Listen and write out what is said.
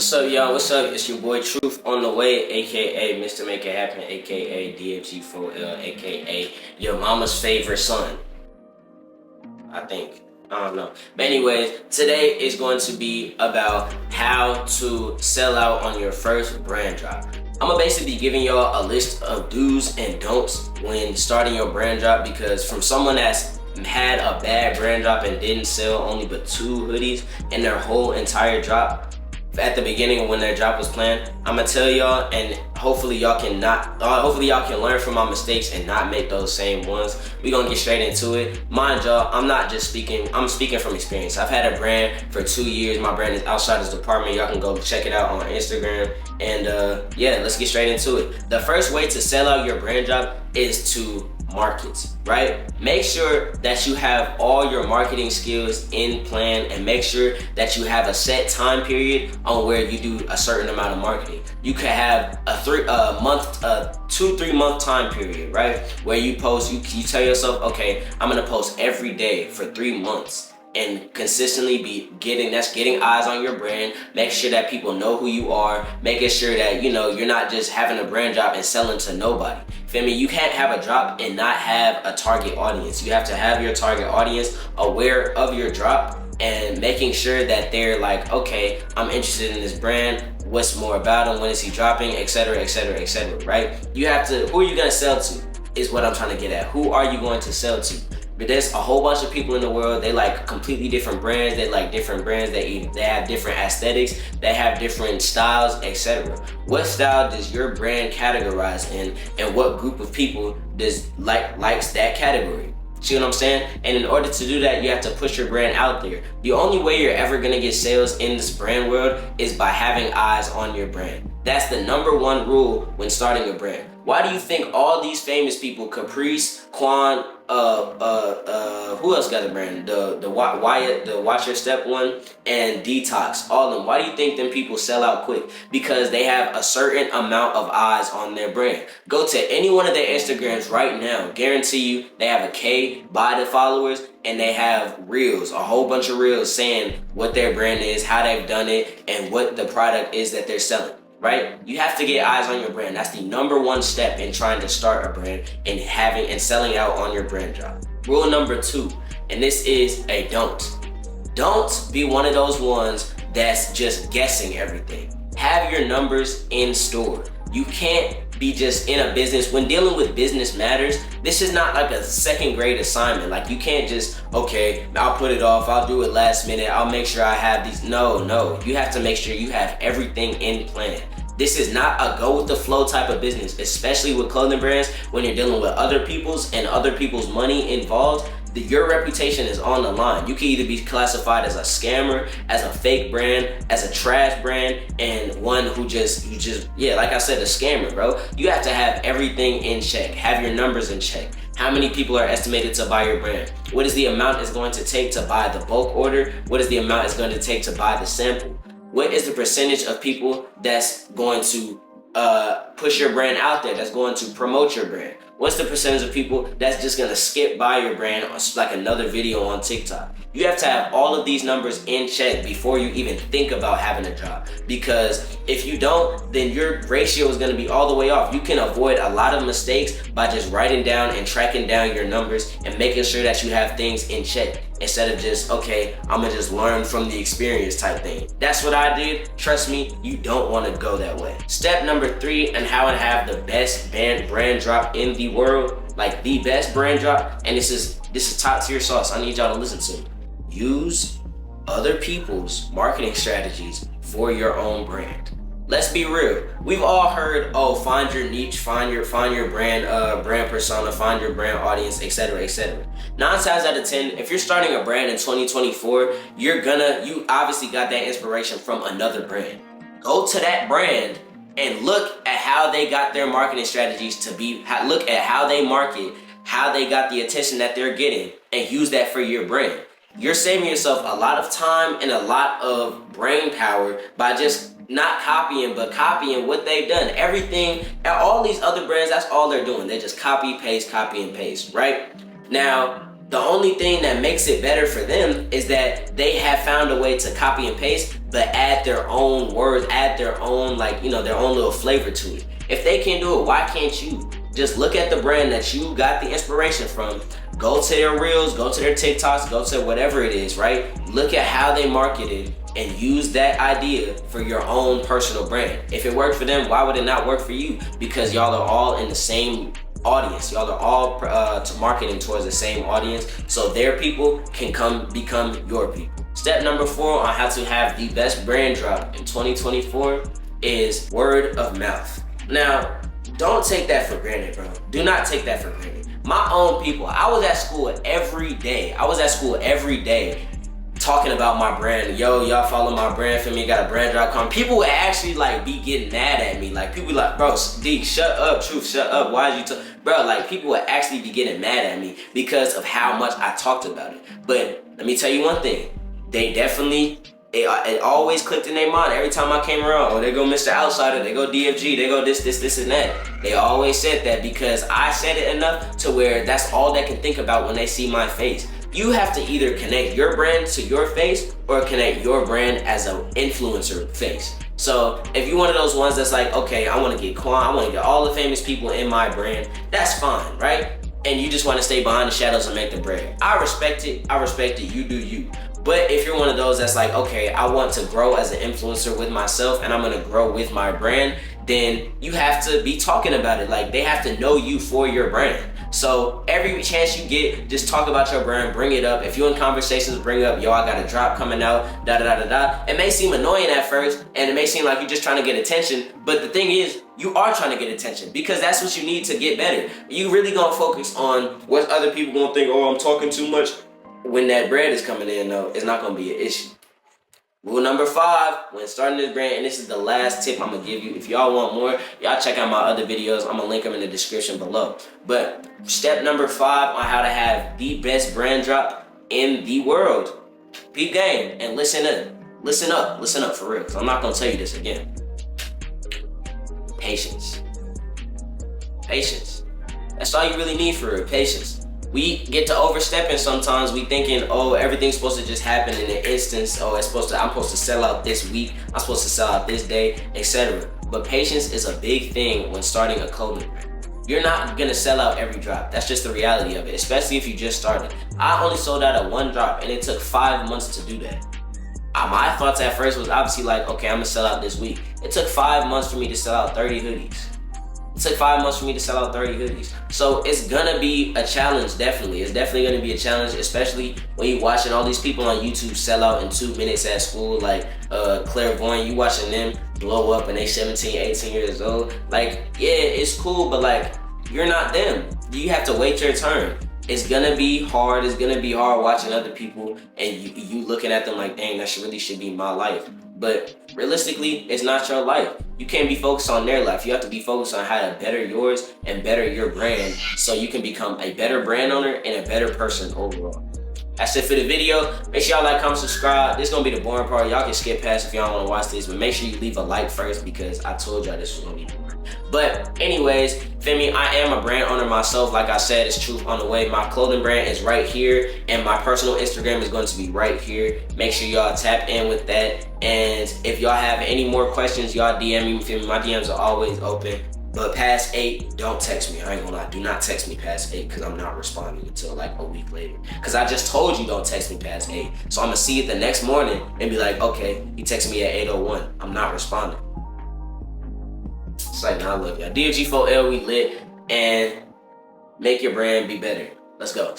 What's up, y'all? What's up? It's your boy Truth on the way, aka Mr. Make It Happen, aka HWPO Ent, aka your mama's favorite son. I think. I don't know. But anyways, today is going to be about how to sell out on your first brand drop. I'm gonna basically be giving y'all a list of do's and don'ts when starting your brand drop, because from someone that's had a bad brand drop and didn't sell only but 2 hoodies in their whole entire drop at the beginning when their drop was planned, I'm gonna tell y'all, and hopefully y'all can learn from my mistakes and not make those same ones. We gonna get straight into it. Mind y'all, I'm speaking from experience. I've had a brand for 2 years. My brand is Outsiders Department. Y'all can go check it out on Instagram. And yeah, let's get straight into it. The first way to sell out your brand drop is to market, right? Make sure that you have all your marketing skills in plan, and make sure that you have a set time period on where you do a certain amount of marketing. You can have a 2-3 month time period, right? Where you post, you tell yourself, okay, I'm gonna post every day for 3 months. And consistently be getting eyes on your brand. Make sure that people know who you are, making sure that you're not just having a brand drop and selling to nobody. Feel me? You can't have a drop and not have a target audience. You have to have your target audience aware of your drop and making sure that they're like, okay, I'm interested in this brand. What's more about him? When is he dropping? Etc. Etc. Etc. Right? You have to. Who are you gonna sell to? Is what I'm trying to get at. Who are you going to sell to? But there's a whole bunch of people in the world. They like completely different brands. They like different brands. They have different aesthetics. They have different styles, etc. What style does your brand categorize in, and what group of people likes that category? See what I'm saying? And in order to do that, you have to push your brand out there. The only way you're ever gonna get sales in this brand world is by having eyes on your brand. That's the #1 rule when starting a brand. Why do you think all these famous people, Caprice, Quan, who else got a brand? The Wyatt, the Watch Your Step one, and Detox, all of them. Why do you think them people sell out quick? Because they have a certain amount of eyes on their brand. Go to any one of their Instagrams right now. Guarantee you they have a K by the followers, and they have reels, a whole bunch of reels saying what their brand is, how they've done it, and what the product is that they're selling. Right? You have to get eyes on your brand. That's the #1 step in trying to start a brand and selling out on your brand drop. Rule #2, and this is a don't. Don't be one of those ones that's just guessing everything. Have your numbers in store. You can't be just in a business. When dealing with business matters, this is not like a 2nd grade assignment. Like, you can't just, okay, I'll put it off, I'll do it last minute, I'll make sure I have these. No, you have to make sure you have everything in plan. This is not a go with the flow type of business, especially with clothing brands. When you're dealing with other people's money involved, your reputation is on the line. You can either be classified as a scammer, as a fake brand, as a trash brand, and one who just like I said, a scammer, bro. You have to have everything in check. Have your numbers in check. How many people are estimated to buy your brand? What is the amount it's going to take to buy the bulk order? What is the amount it's going to take to buy the sample? What is the percentage of people that's going to push your brand out there, that's going to promote your brand? What's the percentage of people that's just gonna skip by your brand like another video on TikTok? You have to have all of these numbers in check before you even think about having a drop. Because if you don't, then your ratio is gonna be all the way off. You can avoid a lot of mistakes by just writing down and tracking down your numbers and making sure that you have things in check, instead of just, okay, I'm gonna just learn from the experience type thing. That's what I did. Trust me, you don't wanna go that way. Step #3 and how to have the best brand drop in the world, like the best brand drop, and this is top tier sauce. I need y'all to listen to me. Use other people's marketing strategies for your own brand. Let's be real. We've all heard, oh, find your niche, find your brand persona, find your brand audience, etc., etc. 9 times out of 10, if you're starting a brand in 2024, you obviously got that inspiration from another brand. Go to that brand and look at how they got their marketing strategies to be. Look at how they market, how they got the attention that they're getting, and use that for your brand. You're saving yourself a lot of time and a lot of brain power by just not copying, but copying what they've done. Everything, all these other brands, that's all they're doing. They just copy and paste, right? Now, The only thing that makes it better for them is that they have found a way to copy and paste, but add their own words, add their own, like, you know, their own little flavor to it. If they can do it, why can't you? Just look at the brand that you got the inspiration from, go to their reels, go to their TikToks, go to whatever it is, right? Look at how they marketed and use that idea for your own personal brand. If it worked for them, why would it not work for you? Because y'all are all in the same audience. Y'all are all marketing towards the same audience, so their people can become your people. Step number 4 on how to have the best brand drop in 2024 is word of mouth. Now, don't take that for granted, bro. Do not take that for granted. My own people, I was at school every day. Talking about my brand. Yo, y'all follow my brand for me, got a brand drop coming. People would actually like be getting mad at me. Like, people like, bro, D, shut up, Truth, shut up. Why is you bro, like, people would actually be getting mad at me because of how much I talked about it. But let me tell you one thing. They definitely, it always clicked in their mind every time I came around. Oh, they go Mr. Outsider, they go DFG, they go this, and that. They always said that because I said it enough to where that's all they can think about when they see my face. You have to either connect your brand to your face or connect your brand as an influencer face. So if you're one of those ones that's like, okay, I want to get Quan, I want to get all the famous people in my brand, that's fine, right? And you just want to stay behind the shadows and make the bread. I respect it, you do you. But if you're one of those that's like, okay, I want to grow as an influencer with myself and I'm gonna grow with my brand, then you have to be talking about it. Like, they have to know you for your brand. So every chance you get, just talk about your brand, bring it up. If you're in conversations, bring up, yo, I got a drop coming out, da-da-da-da-da. It may seem annoying at first, and it may seem like you're just trying to get attention, but the thing is, you are trying to get attention because that's what you need to get better. You really gonna focus on what other people gonna think, oh, I'm talking too much. When that bread is coming in, though, it's not gonna be an issue. Rule number 5, when starting this brand, and this is the last tip I'm gonna give you. If y'all want more, y'all check out my other videos. I'm gonna link them in the description below. But step number 5 on how to have the best brand drop in the world. Peep game and listen up. Listen up for real, because I'm not gonna tell you this again. Patience. Patience. That's all you really need for real, patience. We get to overstepping sometimes. We thinking, oh, everything's supposed to just happen in an instance. Oh, I'm supposed to sell out this week. I'm supposed to sell out this day, etc. But patience is a big thing when starting a clothing brand. You're not gonna sell out every drop. That's just the reality of it, especially if you just started. I only sold out at 1 drop and it took 5 months to do that. My thoughts at first was obviously like, okay, I'm gonna sell out this week. It took 5 months for me to sell out 30 hoodies. It took 5 months for me to sell out 30 hoodies. So it's gonna be a challenge, definitely. It's definitely gonna be a challenge, especially when you're watching all these people on YouTube sell out in 2 minutes at school, like Clairvoyant, you watching them blow up and they 17, 18 years old. Like, yeah, it's cool, but like, you're not them. You have to wait your turn. It's gonna be hard. It's gonna be hard watching other people and you looking at them like, dang, that really should be my life. But realistically, it's not your life. You can't be focused on their life. You have to be focused on how to better yours and better your brand so you can become a better brand owner and a better person overall. That's it for the video. Make sure y'all like, comment, subscribe. This is gonna be the boring part. Y'all can skip past if y'all don't wanna watch this, but make sure you leave a like first because I told y'all this was gonna be boring. But anyways, feel me, I am a brand owner myself. Like I said, it's Truth on the way. My clothing brand is right here and my personal Instagram is going to be right here. Make sure y'all tap in with that. And if y'all have any more questions, y'all DM me. Feel me, my DMs are always open. But past 8, don't text me. I ain't gonna lie, do not text me past 8 because I'm not responding until like a week later. Because I just told you don't text me past 8. So I'm gonna see it the next morning and be like, okay, he texted me at 8:01. I'm not responding. It's like, nah, I love y'all. HWPO Ent, we lit, and make your brand be better. Let's go.